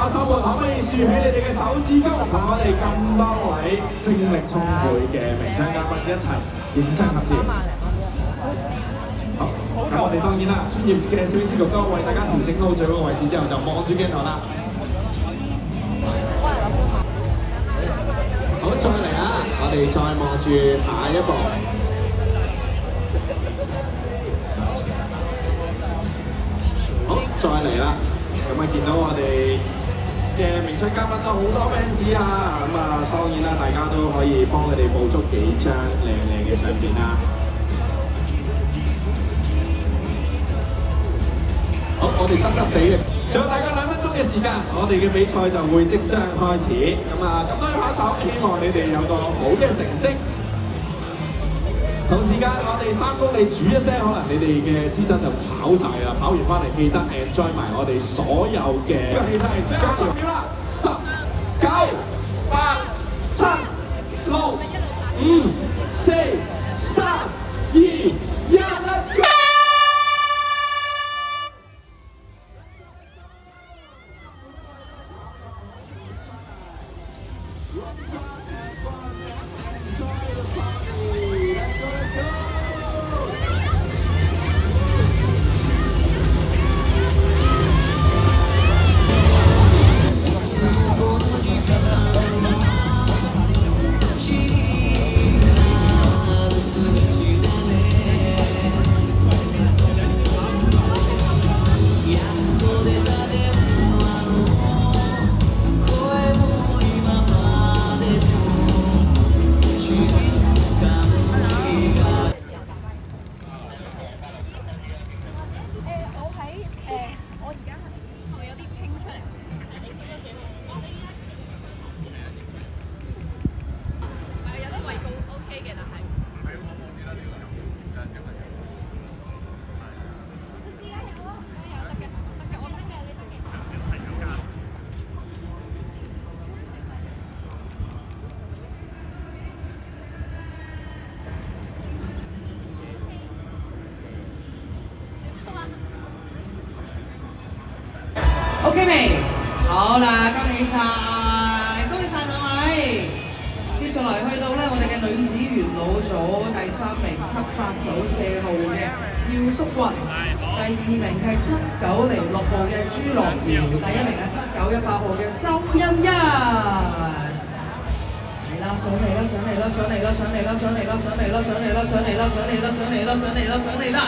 跑手們可唔可以豎起你哋嘅手指公，同我哋咁多位精力充沛嘅名將嘉賓一齊影張合照？好，咁我哋當然啦，專業嘅攝影師哥哥為大家調整好最好嘅位置之後，就望住鏡頭啦。好，再嚟啊！我哋再望住下一步。好，再嚟啦！咁啊，見到我哋嘅名出嘉賓都好多 fans 啊！咁啊，當然啦，大家都可以幫佢哋捕捉幾張靚靚嘅相片啦。好，我哋執執地嘅，仲有大概2分鐘嘅時間，我哋嘅比賽就會即將開始。咁啊，咁多位跑手，希望你哋有個好嘅成績。同時間，我哋3公里煮一聲，可能你哋嘅資質就跑晒啦。跑完翻嚟記得 enjoy 埋我哋所有嘅氣勢，加10秒啦！10、9、8、7、6、5、4、3、2、1，Let's go！OK 未？好啦，恭喜晒，恭喜晒兩位。接住嚟去到咧，我哋嘅女子元老組第3名7894號嘅耀淑雲，第2名係7906號嘅朱樂瑤，第1名係7918號嘅周欣欣。係啦，上嚟啦，上嚟啦，上嚟啦，上嚟啦，上嚟啦，上嚟啦，上嚟啦，上嚟啦，上嚟啦，上嚟啦，上嚟啦，上嚟啦！